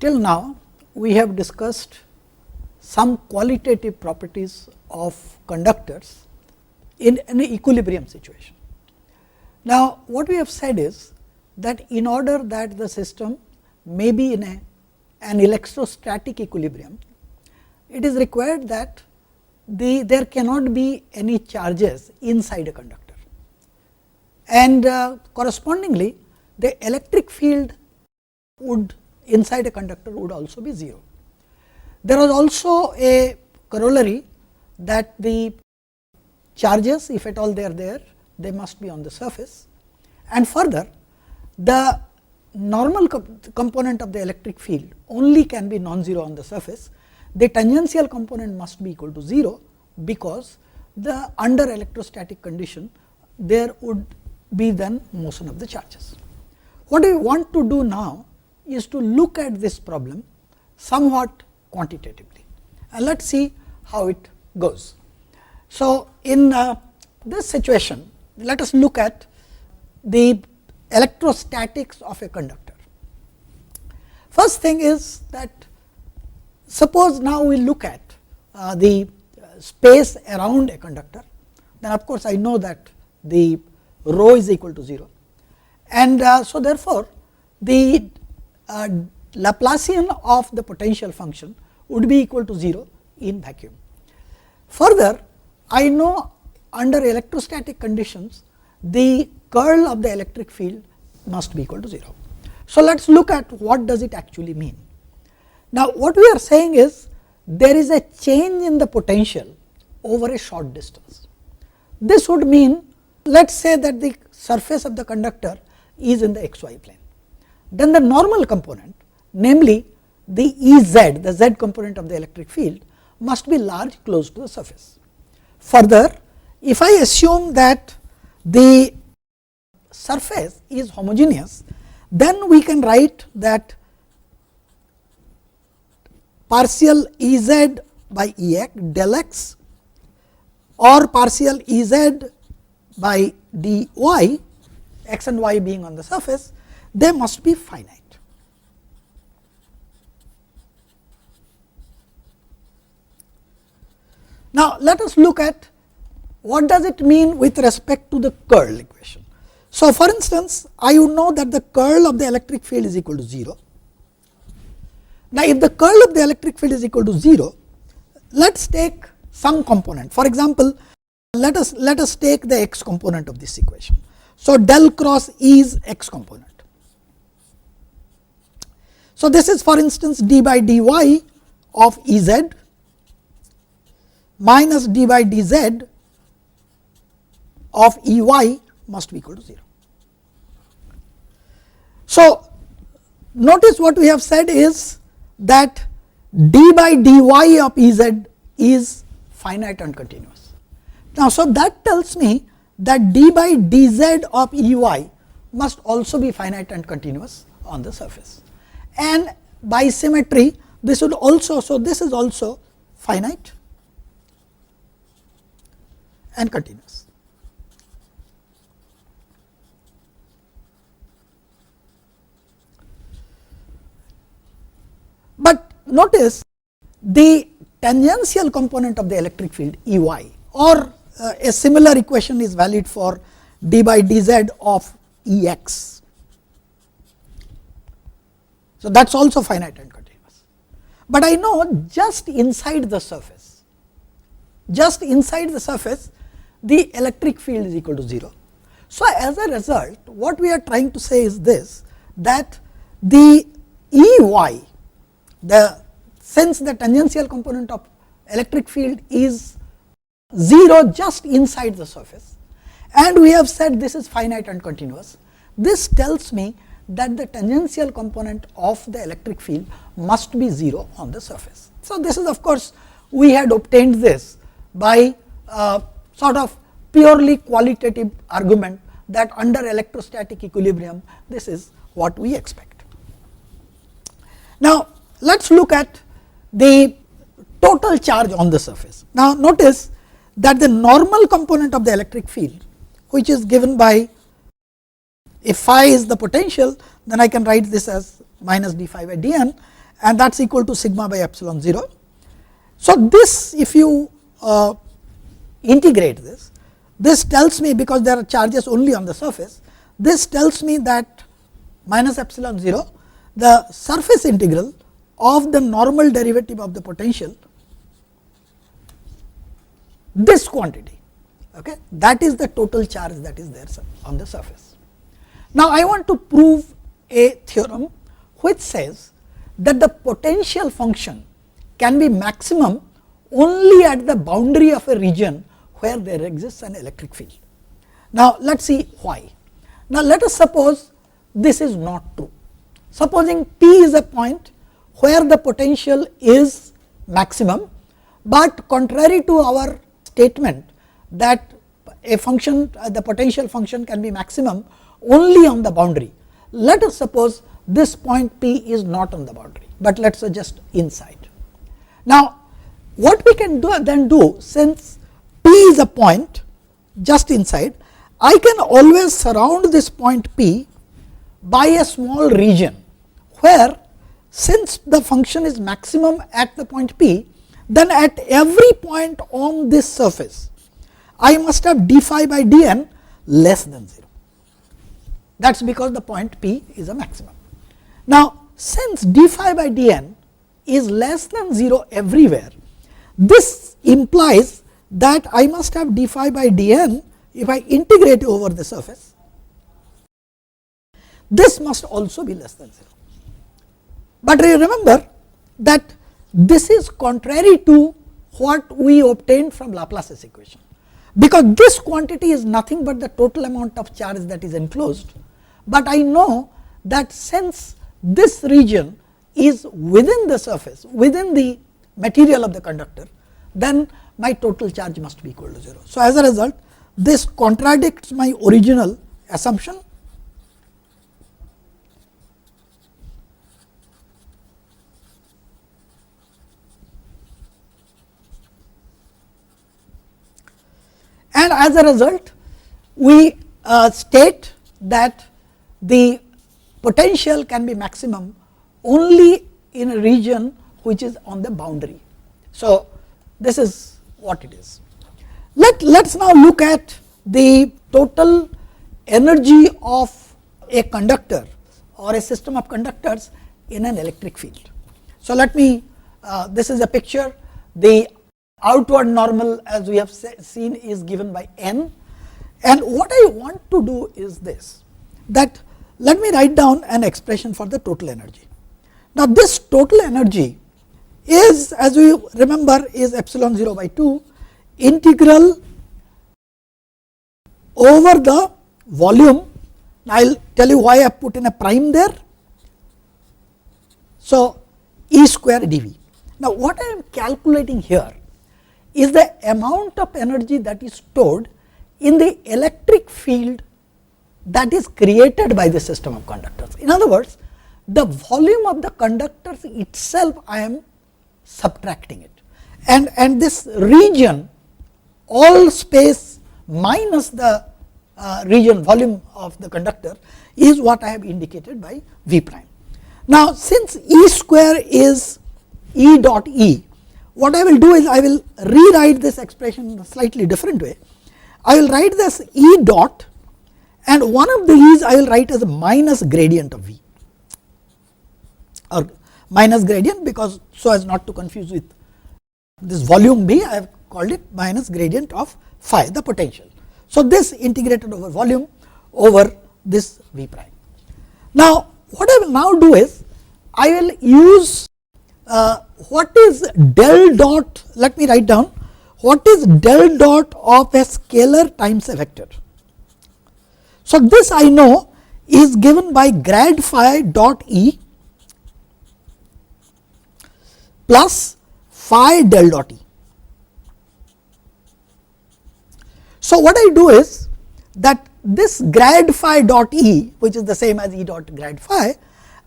till now we have discussed some qualitative properties of conductors in an equilibrium situation. Now, what we have said is that in order that the system may be in an electrostatic equilibrium, it is required that there cannot be any charges inside a conductor, and correspondingly the electric field would inside a conductor would also be 0. There was also a corollary that the charges, if at all they are there, they must be on the surface, and further the normal component of the electric field only can be non-zero on the surface. The tangential component must be equal to 0, because the under electrostatic condition there would be then motion of the charges. What we want to do now is to look at this problem somewhat quantitatively, and let us see how it goes. So, in this situation, let us look at the electrostatics of a conductor. First thing is that suppose now we look at the space around a conductor, then of course, I know that the rho is equal to 0, and so therefore, the Laplacian of the potential function would be equal to 0 in vacuum. Further, I know under electrostatic conditions the curl of the electric field must be equal to 0. So, let us look at what does it actually mean. Now, what we are saying is there is a change in the potential over a short distance. This would mean, let us say that the surface of the conductor is in the xy plane. Then the normal component, namely the Ez, the z component of the electric field, must be large close to the surface. Further, if I assume that the surface is homogeneous, then we can write that partial Ez by Ex del x or partial Ez by dy, x and y being on the surface, they must be finite. Now, let us look at what does it mean with respect to the curl equation. So, for instance, I would know that the curl of the electric field is equal to 0. Now, if the curl of the electric field is equal to 0, let us take some component. For example, let us take the x component of this equation. So, del cross E is x component. So, this is for instance d by dy of Ez minus d by dz of Ey must be equal to 0. So, notice what we have said is that d by dy of Ez is finite and continuous. Now, so that tells me that d by dz of Ey must also be finite and continuous on the surface, and by symmetry this would also, so this is also finite and continuous. But notice the tangential component of the electric field Ey, or a similar equation is valid for d by dz of Ex. So, that is also finite and continuous. But I know just inside the surface, the electric field is equal to 0. So, as a result, what we are trying to say is this, that the Ey, since the tangential component of electric field is 0 just inside the surface, and we have said this is finite and continuous, this tells me that the tangential component of the electric field must be 0 on the surface. So, this is of course, we had obtained this by sort of purely qualitative argument that under electrostatic equilibrium this is what we expect. Now, let us look at the total charge on the surface. Now, notice that the normal component of the electric field, which is given by, if phi is the potential, then I can write this as minus d phi by dn, and that is equal to sigma by epsilon 0. So, this if you integrate this tells me, because there are charges only on the surface, this tells me that minus epsilon 0, the surface integral of the normal derivative of the potential, this quantity, okay, that is the total charge that is there on the surface. Now, I want to prove a theorem which says that the potential function can be maximum only at the boundary of a region where there exists an electric field. Now, let us see why. Now, let us suppose this is not true. Supposing P is a point where the potential is maximum, but contrary to our statement that a function, the potential function can be maximum only on the boundary. Let us suppose this point P is not on the boundary, but let us say just inside. Now, what we can do, since P is a point just inside, I can always surround this point P by a small region, where since the function is maximum at the point P, then at every point on this surface I must have d phi by dn less than 0. That is because the point P is a maximum. Now, since d phi by dn is less than 0 everywhere, this implies that I must have d phi by dn, if I integrate over the surface, this must also be less than 0. But remember that this is contrary to what we obtained from Laplace's equation, because this quantity is nothing but the total amount of charge that is enclosed. But I know that since this region is within the surface, within the material of the conductor, then my total charge must be equal to 0. So, as a result, this contradicts my original assumption. And as a result, we state that the potential can be maximum only in a region which is on the boundary. So, this is what it is. Let us now look at the total energy of a conductor or a system of conductors in an electric field. So, let me this is a picture. The outward normal, as we have seen, is given by n, and what I want to do is this, that let me write down an expression for the total energy. Now, this total energy is, as we remember, is epsilon 0 by 2 integral over the volume. I will tell you why I have put in a prime there. So, E square dV. Now, what I am calculating here is the amount of energy that is stored in the electric field that is created by the system of conductors. In other words, the volume of the conductors itself I am subtracting it, and this region, all space minus the region volume of the conductor, is what I have indicated by V prime. Now, since E square is E dot E, what I will do is I will rewrite this expression in a slightly different way. I will write this E dot, and one of the E's I will write as a minus gradient of V, or minus gradient, because so as not to confuse with this volume B, I have called it minus gradient of phi, the potential. So, this integrated over volume over this V prime. Now, what I will now do is I will use what is del dot, let me write down what is del dot of a scalar times a vector. So, this I know is given by grad phi dot E plus phi del dot E. So, what I do is that this grad phi dot E, which is the same as E dot grad phi,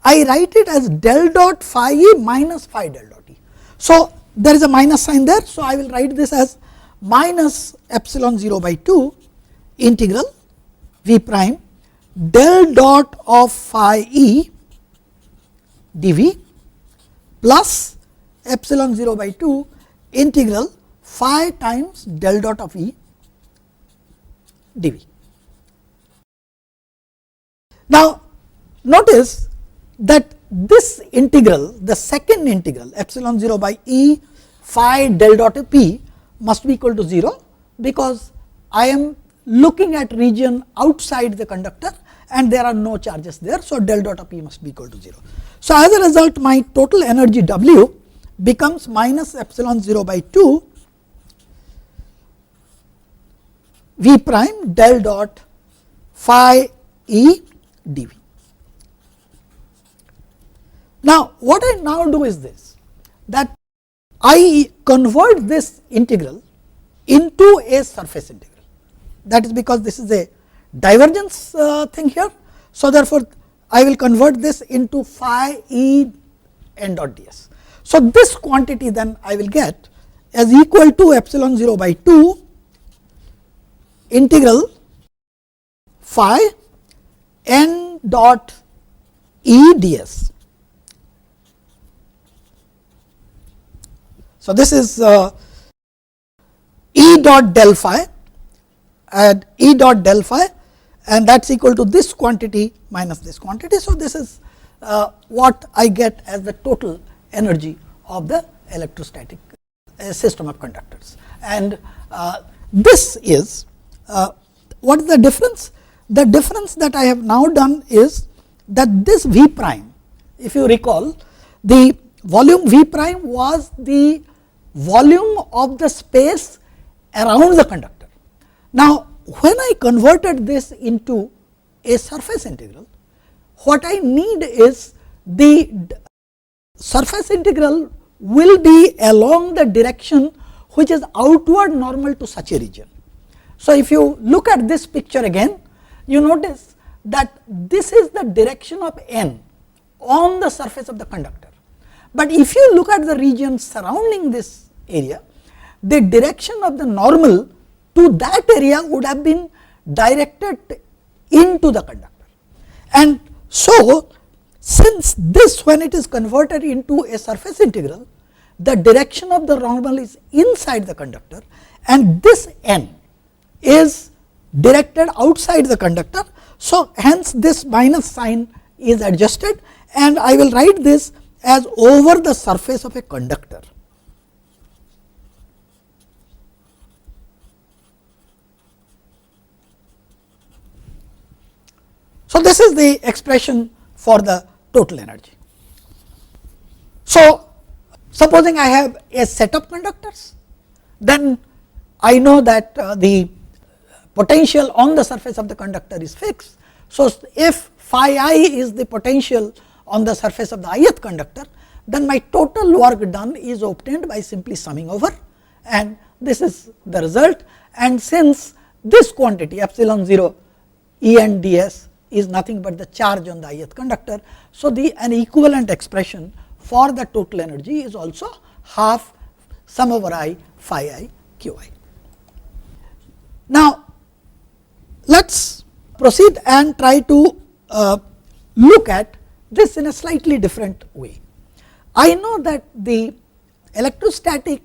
I write it as del dot phi E minus phi del dot E. So, there is a minus sign there. So, I will write this as minus epsilon 0 by 2 integral V prime del dot of phi E dV plus epsilon 0 by 2 integral phi times del dot of E dV. Now, notice that this integral, the second integral epsilon 0 by E phi del dot of P must be equal to 0, because I am looking at region outside the conductor and there are no charges there. So, del dot of P must be equal to 0. So, as a result my total energy W becomes minus epsilon 0 by 2 V prime del dot phi E dV. Now, what I now do is this, that I convert this integral into a surface integral. That is because this is a divergence thing here. So, therefore, I will convert this into phi E n dot ds. So, this quantity then I will get as equal to epsilon 0 by 2 integral phi n dot E ds. So, this is E dot del phi and E dot del phi, and that is equal to this quantity minus this quantity. So, this is what I get as the total energy of the electrostatic system of conductors. And this is what is the difference? The difference that I have now done is that this V prime, if you recall, the volume V prime was the volume of the space around the conductor. Now, when I converted this into a surface integral, what I need is the surface integral will be along the direction which is outward normal to such a region. So, if you look at this picture again, you notice that this is the direction of n on the surface of the conductor. But if you look at the region surrounding this area, the direction of the normal to that area would have been directed into the conductor. And so, since this, when it is converted into a surface integral, the direction of the normal is inside the conductor and this n is directed outside the conductor. So, hence this minus sign is adjusted and I will write this as over the surface of a conductor. So, this is the expression for the total energy. So, supposing I have a set of conductors, then I know that the potential on the surface of the conductor is fixed. So, if phi I is the potential on the surface of the ith conductor, then my total work done is obtained by simply summing over, and this is the result. And since this quantity epsilon 0 E n ds is nothing but the charge on the ith conductor, so an equivalent expression for the total energy is also half sum over I phi I q I. Now, let us proceed and try to look at this in a slightly different way. I know that the electrostatic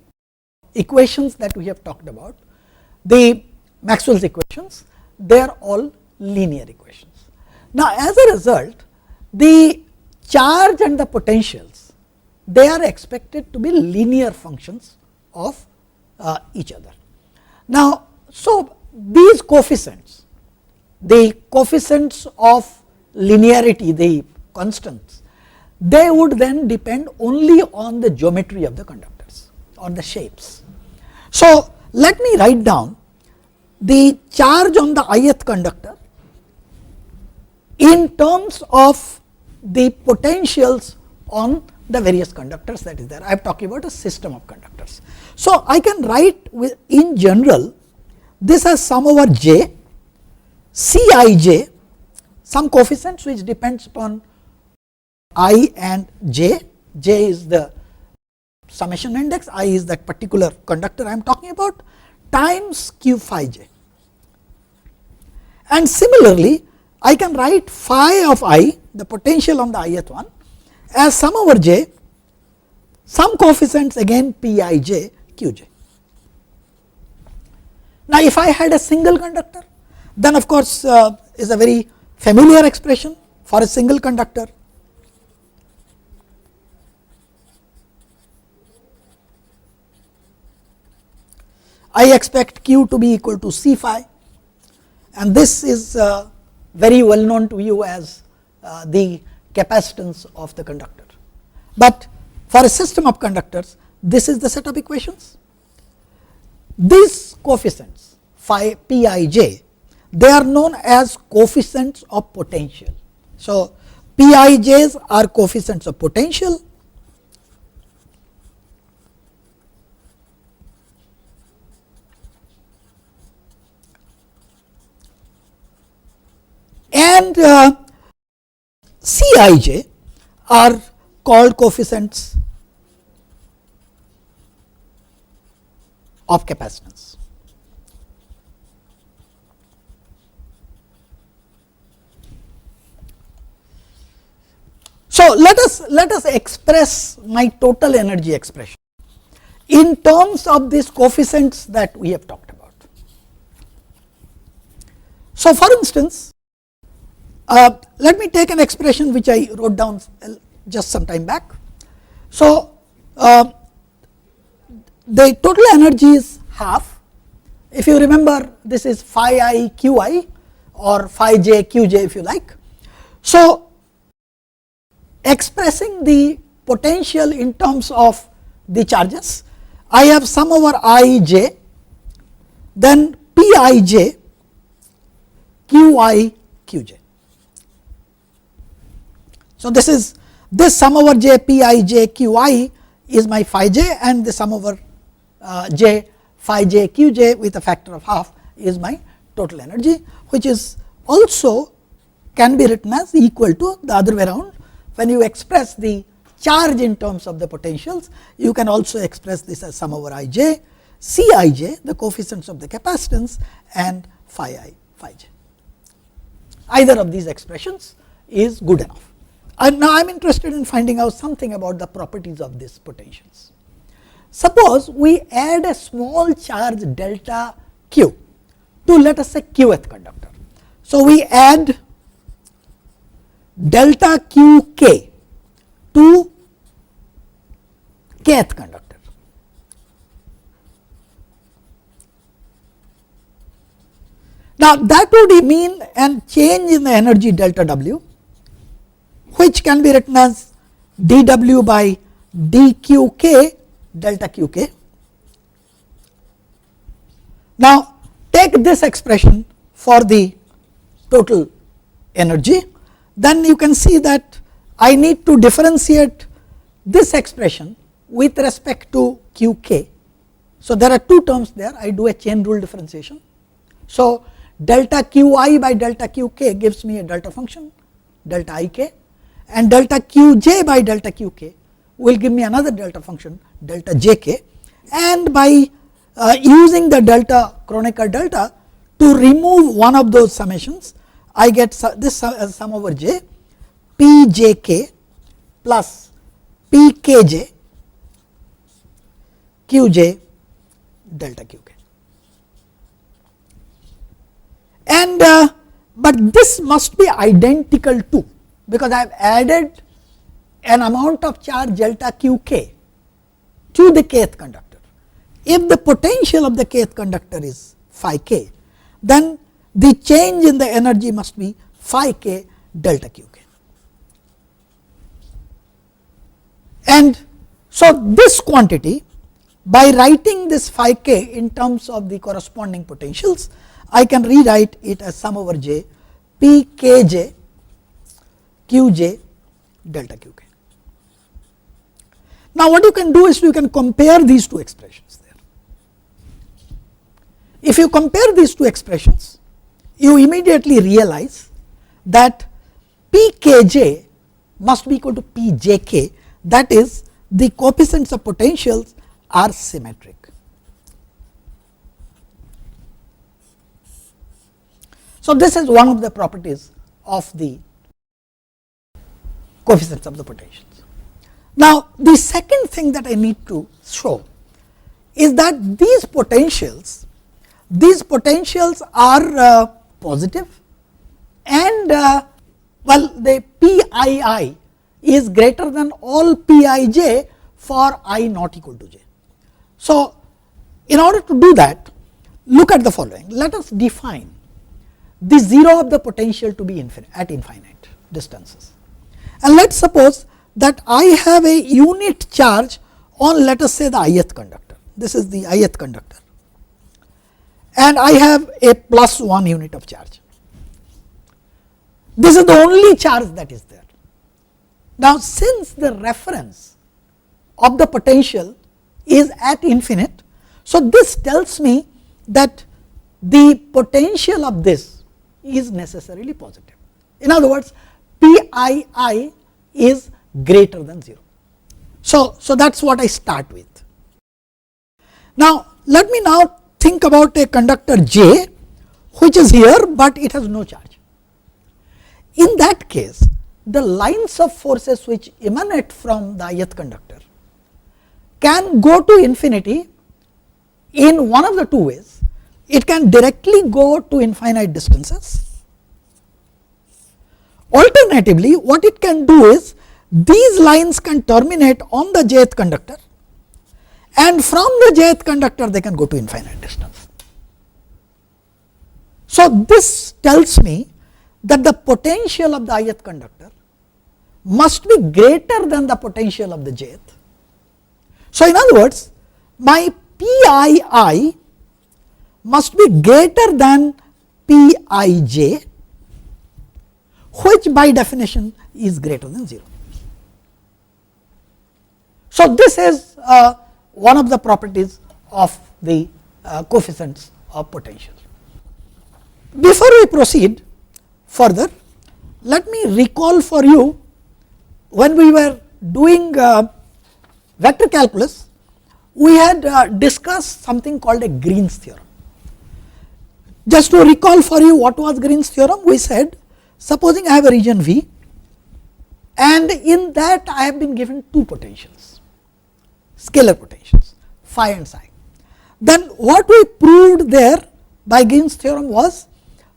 equations that we have talked about, the Maxwell's equations, they are all linear equations. Now, as a result, the charge and the potentials, they are expected to be linear functions of each other. Now, so these coefficients, the coefficients of linearity, the constants, they would then depend only on the geometry of the conductors or the shapes. So, let me write down the charge on the ith conductor in terms of the potentials on the various conductors that is there. I am talking about a system of conductors. So, I can write in general this as sum over j, Cij, some coefficients which depends upon I and j. J is the summation index, I is that particular conductor I am talking about, times q phi j. And similarly, I can write phi of I, the potential on the ith one, as sum over j some coefficients again Pij, Qj. Now, if I had a single conductor, then of course, is a very familiar expression for a single conductor. I expect Q to be equal to C phi, and this is very well known to you as the capacitance of the conductor. But for a system of conductors, this is the set of equations. These coefficients phi Pij, they are known as coefficients of potential. So, Pij's are coefficients of potential, and Cij are called coefficients of capacitance. So, let us express my total energy expression in terms of these coefficients that we have talked about. So, for instance, let me take an expression which I wrote down just some time back. So, the total energy is half. If you remember, this is phi I Q I or phi j Q j if you like. So, expressing the potential in terms of the charges, I have sum over I j, then P I j, Q I Q j. So, this sum over j P I j Q I is my phi j, and the sum over j phi j Q j with a factor of half is my total energy, which is also can be written as equal to the other way around. When you express the charge in terms of the potentials, you can also express this as sum over I j, C I j, the coefficients of the capacitance, and phi I, phi j. Either of these expressions is good enough. And now, I am interested in finding out something about the properties of these potentials. Suppose we add a small charge delta q to, let us say, qth conductor. So, we add delta q k to kth conductor. Now, that would mean a change in the energy delta W, which can be written as dW by dQk delta Qk. Now, take this expression for the total energy, then you can see that I need to differentiate this expression with respect to Qk. So, there are two terms there, I do a chain rule differentiation. So, delta Qi by delta Qk gives me a delta function delta Ik, and delta Qj by delta Qk will give me another delta function delta Jk, and by using the delta Kronecker delta to remove one of those summations, I get this as sum over j Pjk plus Pkj Qj delta Qk. And but this must be identical to, because I have added an amount of charge delta Qk to the kth conductor. If the potential of the kth conductor is phi k, then the change in the energy must be phi k delta Qk. And so, this quantity, by writing this phi k in terms of the corresponding potentials, I can rewrite it as sum over j P k j Q j delta Qk. Now, what you can do is you can compare these two expressions there. If you compare these two expressions, you immediately realize that P k j must be equal to P j k, that is, the coefficients of potentials are symmetric. So, this is one of the properties of the coefficients of the potentials. Now, the second thing that I need to show is that these potentials are positive, and well, the Pii is greater than all Pij for I not equal to j. So, in order to do that, look at the following. Let us define the 0 of the potential to be at infinite distances, and let us suppose that I have a unit charge on, let us say, the ith conductor. This is the ith conductor, and I have a plus 1 unit of charge. This is the only charge that is there. Now, since the reference of the potential is at infinite, so this tells me that the potential of this is necessarily positive. In other words, Pii is greater than 0. So that is what I start with. Now, let me now think about a conductor J, which is here, but it has no charge. In that case, the lines of forces which emanate from the ith conductor can go to infinity in one of the two ways. It can directly go to infinite distances. Alternatively, what it can do is, these lines can terminate on the jth conductor, and from the jth conductor they can go to infinite distance. So, this tells me that the potential of the ith conductor must be greater than the potential of the jth. So, in other words, my Pii must be greater than Pij, which by definition is greater than 0. So, this is one of the properties of the coefficients of potential. Before we proceed further, let me recall for you, when we were doing vector calculus, we had discussed something called a Green's theorem. Just to recall for you what was Green's theorem, we said, supposing I have a region V, and in that I have been given two potentials, scalar potentials, phi and psi. Then what we proved there by Green's theorem was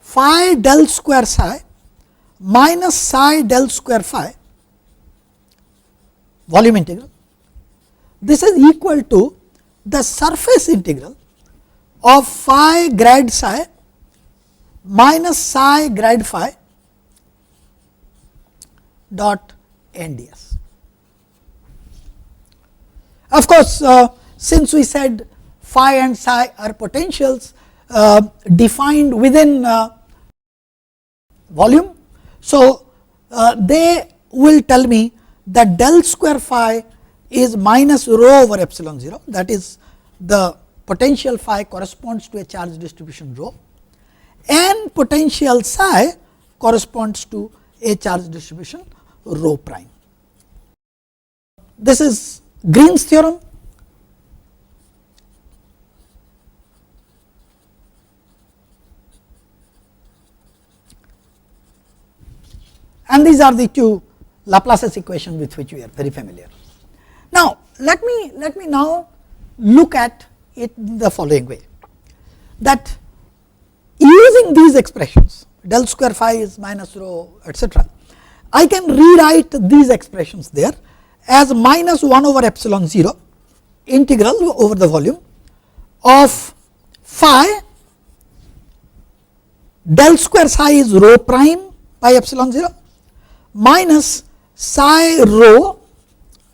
phi del square psi minus psi del square phi volume integral. This is equal to the surface integral of phi grad psi minus psi grad phi dot n ds. Of course, since we said phi and psi are potentials defined within volume, so they will tell me that del square phi is minus rho over epsilon 0, that is, the potential phi corresponds to a charge distribution rho, and potential psi corresponds to a charge distribution rho prime. This is Green's theorem. And these are the two Laplace's equation with which we are very familiar. Now, let me now look at it in the following way, that using these expressions, del square phi is minus rho, etc., I can rewrite these expressions there as minus 1 over epsilon 0 integral over the volume of phi del square psi is rho prime by epsilon 0 minus psi rho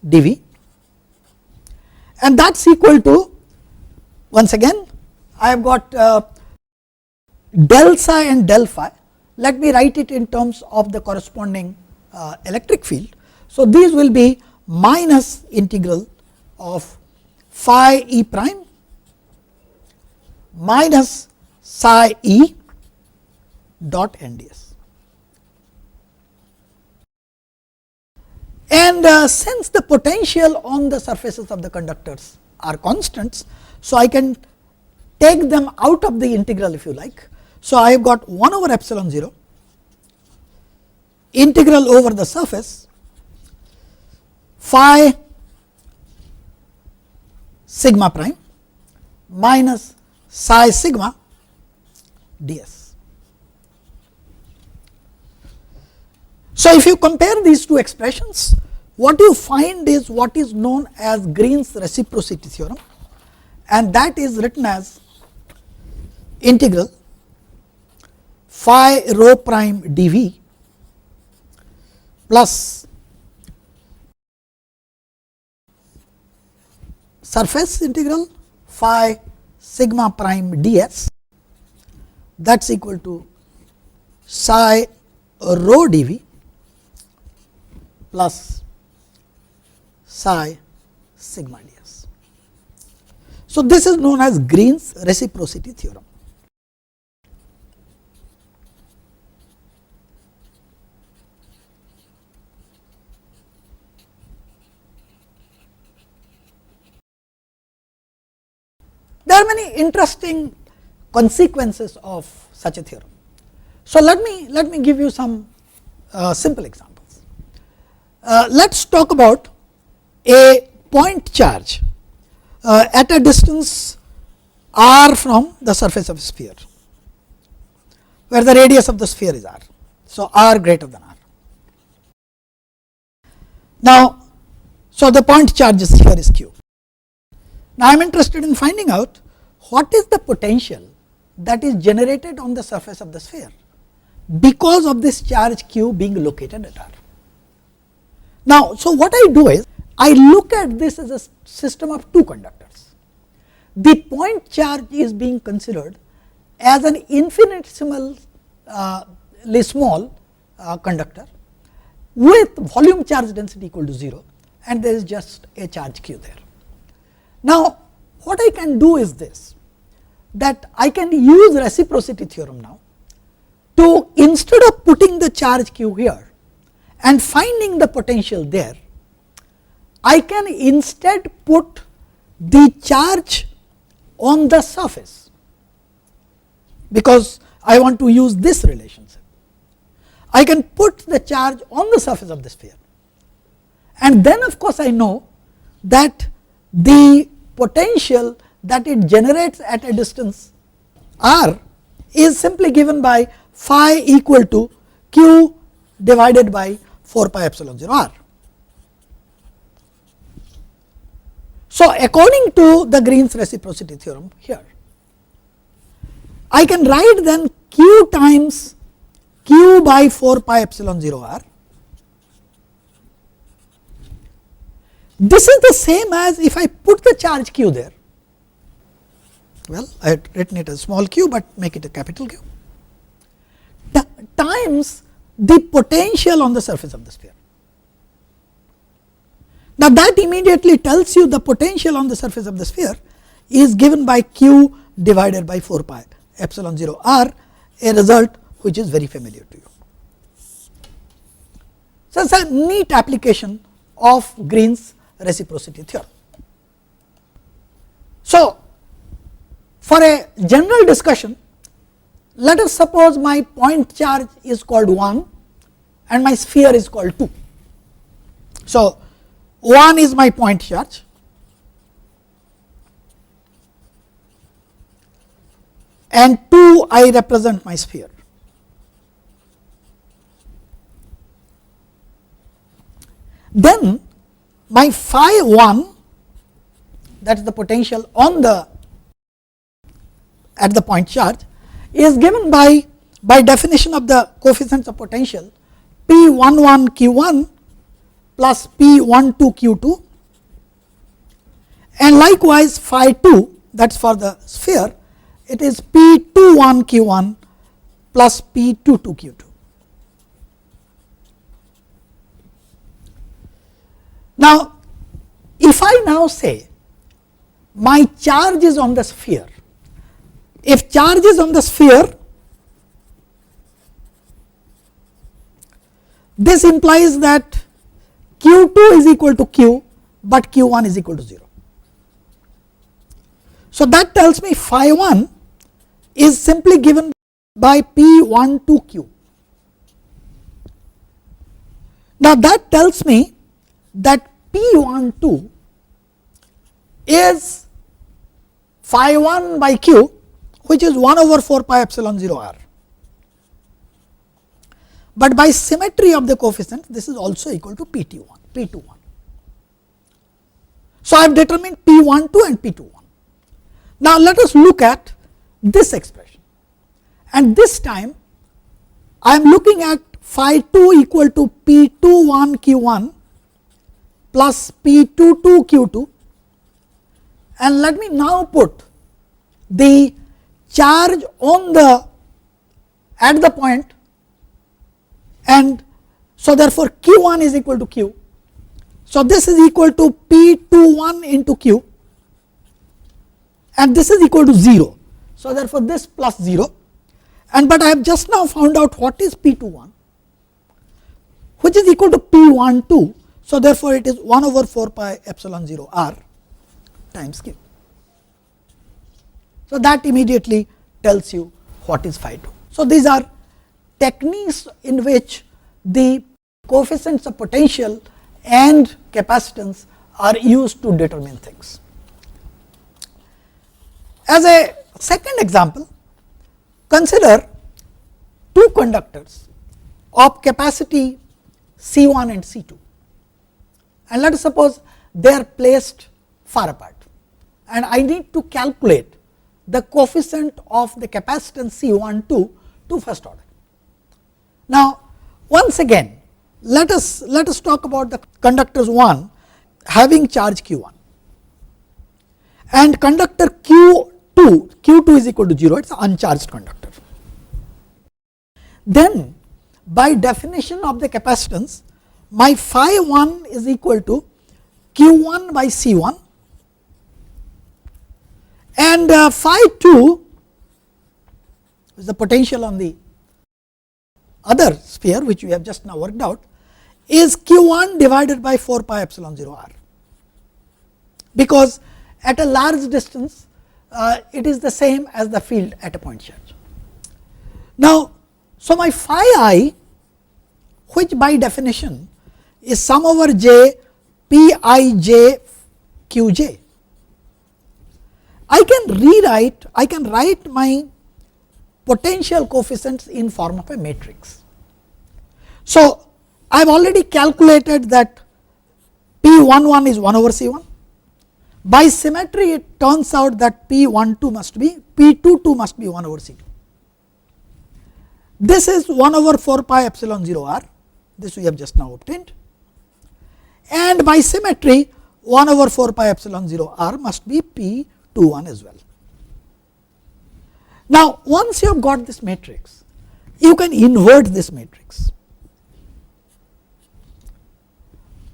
dv, and that is equal to, once again I have got del psi and del phi. Let me write it in terms of the corresponding electric field. So, these will be minus integral of phi e prime minus psi e dot n ds. And since the potential on the surfaces of the conductors are constants, so I can take them out of the integral if you like. So, I have got 1 over epsilon 0 integral over the surface phi sigma prime minus psi sigma ds. So, if you compare these two expressions, what you find is what is known as Green's reciprocity theorem, and that is written as integral phi rho prime dv plus surface integral phi sigma prime ds, that is equal to psi rho dv plus psi sigma ds. So, this is known as Green's reciprocity theorem. There are many interesting consequences of such a theorem. So, let me give you some simple examples. Let us talk about a point charge at a distance r from the surface of a sphere, where the radius of the sphere is r. So, r greater than r. Now, so the point charge is here is q. Now, I am interested in finding out what is the potential that is generated on the surface of the sphere because of this charge q being located at r. Now, so what I do is I look at this as a system of two conductors. The point charge is being considered as an infinitesimally small conductor with volume charge density equal to 0, and there is just a charge q there. Now, what I can do is this, that I can use reciprocity theorem now to, instead of putting the charge q here and finding the potential there, I can instead put the charge on the surface, because I want to use this relationship. I can put the charge on the surface of the sphere, and then of course, I know that the potential that it generates at a distance r is simply given by phi equal to q divided by 4 pi epsilon 0 r. So, according to the Green's reciprocity theorem here, I can write then q times q by 4 pi epsilon 0 r. This is the same as if I put the charge q there. Well, I had written it as small q, but make it a capital Q, times the potential on the surface of the sphere. Now, that immediately tells you the potential on the surface of the sphere is given by q divided by 4 pi epsilon 0 r, a result which is very familiar to you. So, it is a neat application of Green's reciprocity theorem. So, for a general discussion, let us suppose my point charge is called 1 and my sphere is called 2. So, 1 is my point charge, and 2 I represent my sphere. Then my phi 1, that is the potential on the at the point charge, is given by definition of the coefficients of potential P 1 1 q 1 plus P 1 2 q 2, and likewise phi 2, that is for the sphere, it is P 2 1 q 1 plus P 2 2 q 2. Now, if I now say my charge is on the sphere, if charge is on the sphere, this implies that q 2 is equal to q, but q 1 is equal to 0. So, that tells me phi 1 is simply given by P 1 2 q. Now, that tells me that P12 is phi 1 by q, which is 1 over 4 pi epsilon 0 r. But by symmetry of the coefficients, this is also equal to P21. So, I have determined P12 and P21. Now, let us look at this expression, and this time I am looking at phi 2 equal to P21 Q1 plus P22 Q2, and let me now put the charge on the at the point, and so therefore, Q1 is equal to Q. So, this is equal to P21 into Q, and this is equal to 0. So, therefore, this plus 0, and but I have just now found out what is P21, which is equal to P12. So, therefore, it is 1 over 4 pi epsilon 0 r times Q. So, that immediately tells you what is phi 2. So, these are techniques in which the coefficients of potential and capacitance are used to determine things. As a second example, consider two conductors of capacity C1 and C2, and let us suppose they are placed far apart, and I need to calculate the coefficient of the capacitance C12 to first order. Now, once again, let us talk about the conductors 1 having charge Q1 and conductor Q2 is equal to 0, it is an uncharged conductor. Then by definition of the capacitance, my phi 1 is equal to Q1 by C1, and phi 2 is the potential on the other sphere, which we have just now worked out, is Q1 divided by 4 pi epsilon 0 r, because at a large distance it is the same as the field at a point charge. Now, so my phi I, which by definition is sum over j p I j q j, I can write my potential coefficients in form of a matrix. So, I have already calculated that P11 is 1 over C1. By symmetry, it turns out that P22 must be 1 over C2. This is 1 over 4 pi epsilon 0 r, this we have just now obtained, and by symmetry 1 over 4 pi epsilon 0 r must be P21 as well. Now, once you have got this matrix, you can invert this matrix.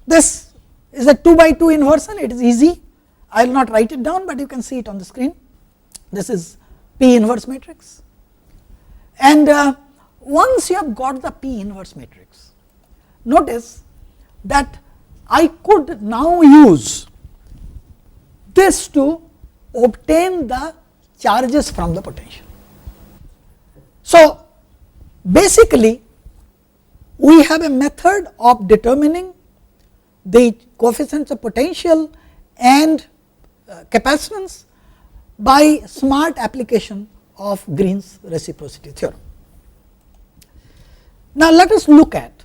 This is a 2 by 2 inversion, it is easy. I will not write it down, but you can see it on the screen. This is P inverse matrix, and once you have got the P inverse matrix, notice that I could now use this to obtain the charges from the potential. So, basically we have a method of determining the coefficients of potential and capacitance by smart application of Green's reciprocity theorem. Now, let us look at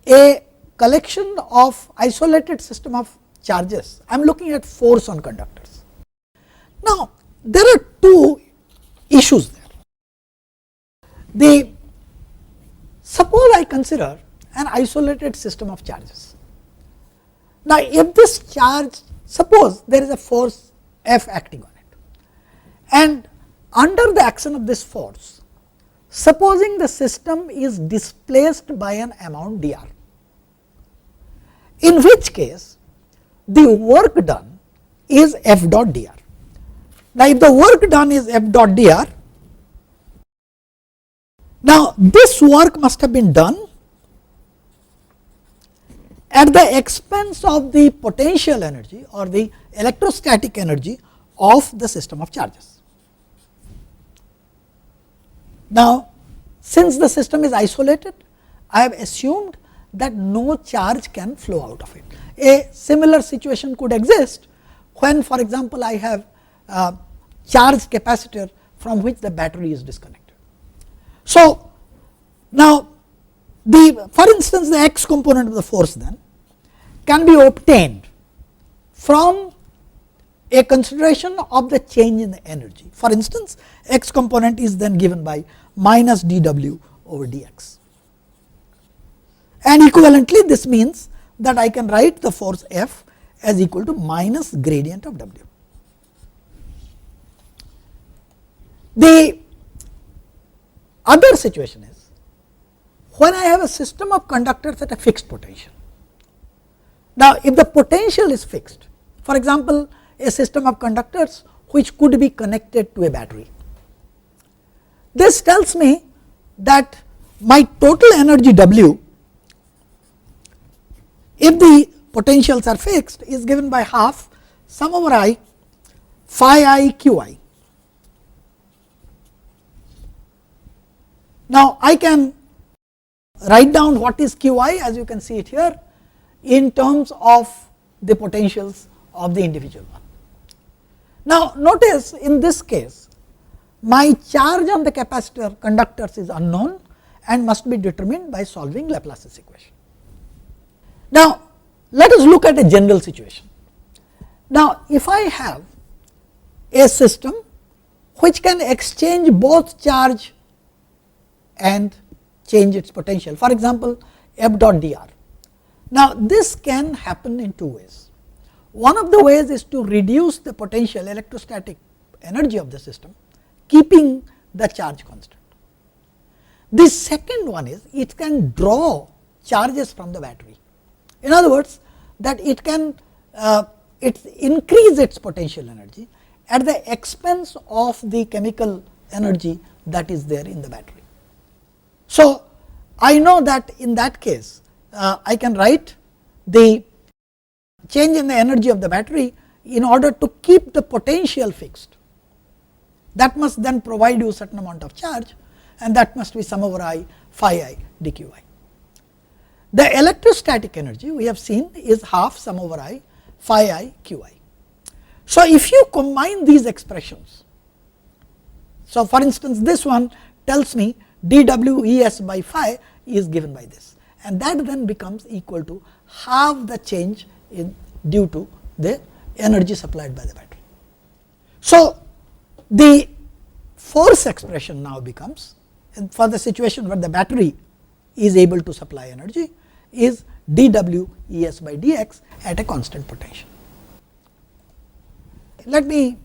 a collection of isolated system of charges. I am looking at force on conductors. Now, there are two issues there. Suppose I consider an isolated system of charges. Now, if this charge, suppose there is a force F acting on it, and under the action of this force, supposing the system is displaced by an amount dr, in which case the work done is F dot dr. Now, if the work done is F dot dr, now this work must have been done at the expense of the potential energy or the electrostatic energy of the system of charges. Now, since the system is isolated, I have assumed that no charge can flow out of it. A similar situation could exist when, for example, I have a charged capacitor from which the battery is disconnected. So, now for instance, the x component of the force then can be obtained from a consideration of the change in the energy. For instance, x component is then given by minus dw over dx, and equivalently this means that I can write the force F as equal to minus gradient of w. The other situation is when I have a system of conductors at a fixed potential. Now, if the potential is fixed, for example, a system of conductors which could be connected to a battery, this tells me that my total energy W, if the potentials are fixed, is given by half sum over I phi I q I. Now, I can write down what is q I, as you can see it here, in terms of the potentials of the individual one. Now, notice in this case my charge on the capacitor conductors is unknown and must be determined by solving Laplace's equation. Now, let us look at a general situation. Now, if I have a system which can exchange both charge and change its potential, for example, F dot dr. Now, this can happen in two ways. One of the ways is to reduce the potential electrostatic energy of the system, keeping the charge constant. The second one is it can draw charges from the battery. In other words, that it can increase its potential energy at the expense of the chemical energy that is there in the battery. So, I know that in that case I can write the change in the energy of the battery in order to keep the potential fixed. That must then provide you certain amount of charge, and that must be sum over I phi I dq I. The electrostatic energy we have seen is half sum over I phi I q I. So, if you combine these expressions, so for instance, this one tells me dw Es by phi is given by this, and that then becomes equal to half the change in due to the energy supplied by the battery. So, the force expression now becomes, for the situation where the battery is able to supply energy, is dw Es by dx at a constant potential. Let me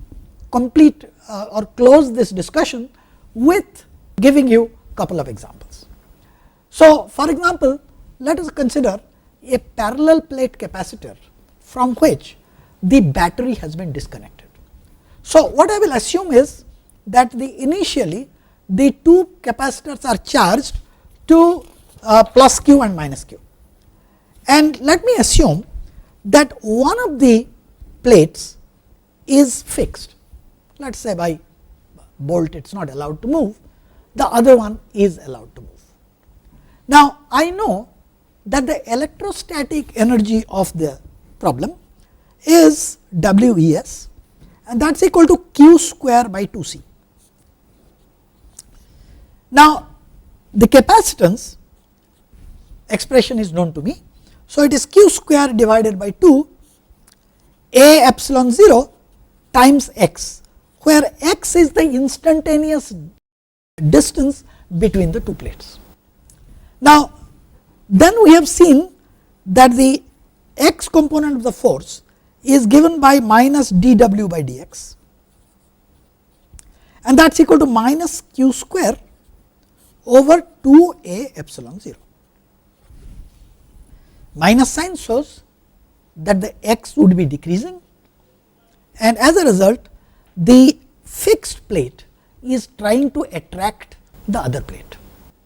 complete or close this discussion with giving you a couple of examples. So, for example, let us consider a parallel plate capacitor from which the battery has been disconnected. So, what I will assume is that initially the two capacitors are charged to plus q and minus q, and let me assume that one of the plates is fixed, let us say by bolt it is not allowed to move, the other one is allowed to move. Now, I know that the electrostatic energy of the problem is W Es, and that is equal to q square by 2 c. Now, the capacitance expression is known to me. So, it is q square divided by 2 A epsilon 0 times x, where x is the instantaneous distance between the two plates. Now, then we have seen that the x component of the force is given by minus dw by dx, and that is equal to minus q square over 2 A epsilon 0. Minus sign shows that the x would be decreasing, and as a result the fixed plate is trying to attract the other plate.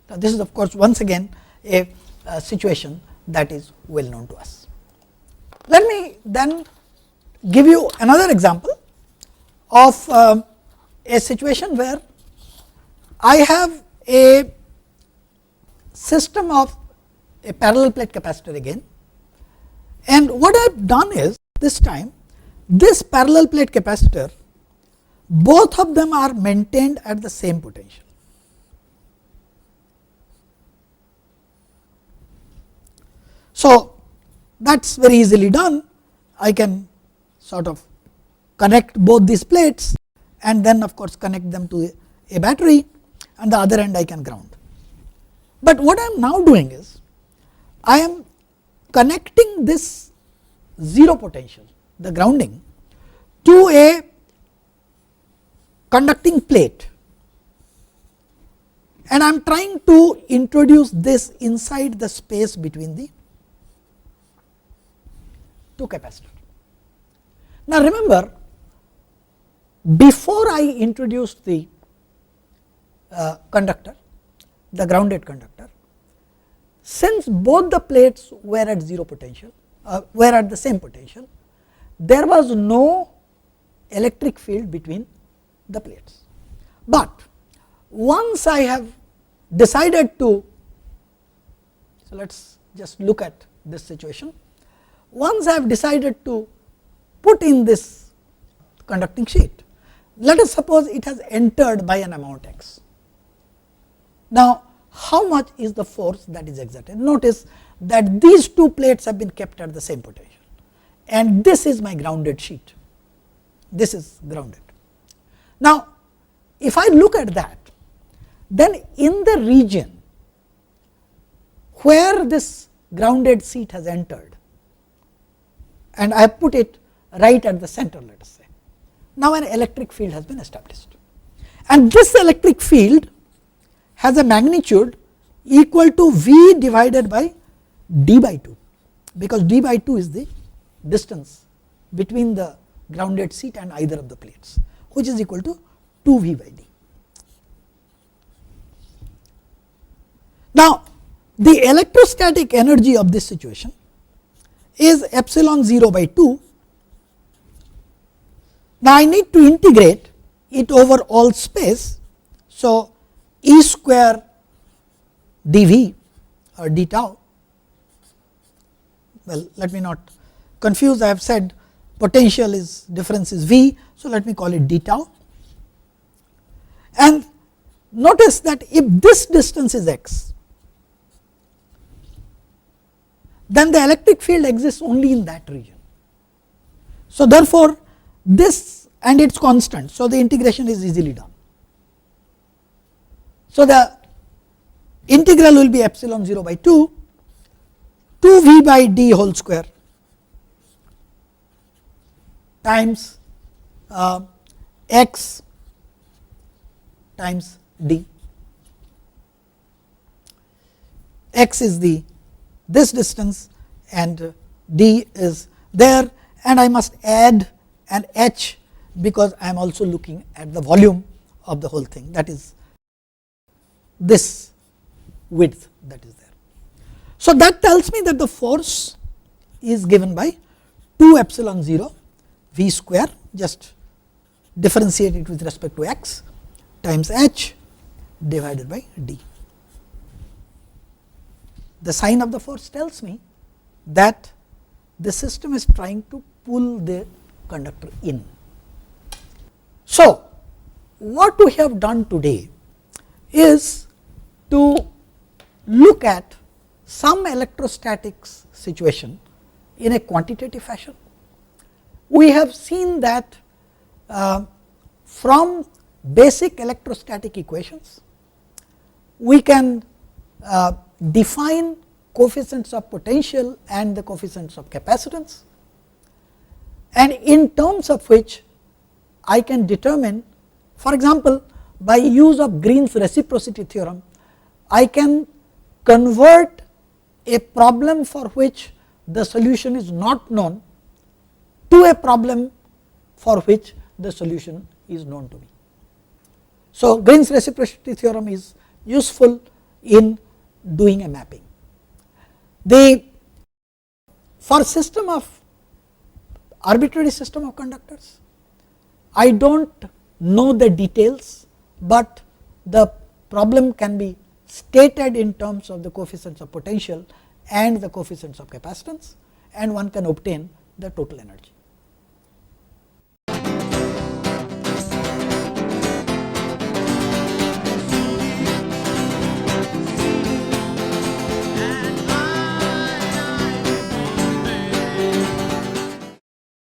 Now, this is of course once again a situation that is well known to us. Let me then give you another example of a situation where I have a system of a parallel plate capacitor again, and what I have done is this time this parallel plate capacitor, both of them are maintained at the same potential. So, that is very easily done. I can sort of connect both these plates and then of course, connect them to a battery, and the other end I can ground. But what I am now doing is, I am connecting this 0 potential, the grounding, to a conducting plate, and I am trying to introduce this inside the space between the two capacitors. Now, remember, before I introduced the conductor, the grounded conductor, since both the plates were at 0 potential, were at the same potential, there was no electric field between the plates. But once I have decided to, so let us just look at this situation. Once I have decided to put in this conducting sheet, let us suppose it has entered by an amount x. Now, how much is the force that is exerted? Notice that these two plates have been kept at the same potential, and this is my grounded sheet. This is grounded. Now, if I look at that, then in the region where this grounded sheet has entered, and I have put it right at the center, let us say, now an electric field has been established, and this electric field has a magnitude equal to V divided by d by 2, because d by 2 is the distance between the grounded sheet and either of the plates, which is equal to 2 V by d. Now, the electrostatic energy of this situation is epsilon 0 by 2. Now, I need to integrate it over all space. So, E square dV or d tau, well, let me not confuse, I have said potential is difference is V. So, let me call it d tau, and notice that if this distance is x, then the electric field exists only in that region. So, therefore, this and it is constant. So, the integration is easily done. So, the integral will be epsilon 0 by 2 V by d whole square times x times d. X is this distance and d is there, and I must add an h because I am also looking at the volume of the whole thing, that is this width that is there. So, that tells me that the force is given by 2 epsilon 0 V square, just differentiate it with respect to x, times h divided by d. The sign of the force tells me that the system is trying to pull the conductor in. So, what we have done today is to look at some electrostatics situation in a quantitative fashion. We have seen that from basic electrostatic equations, we can define coefficients of potential and the coefficients of capacitance, and in terms of which I can determine, for example, by use of Green's reciprocity theorem, I can convert a problem for which the solution is not known to a problem for which the solution is known to me. So, Green's reciprocity theorem is useful in doing a mapping. For system of arbitrary system of conductors, I do not know the details, but the problem can be stated in terms of the coefficients of potential, and the coefficients of capacitance, and one can obtain the total energy.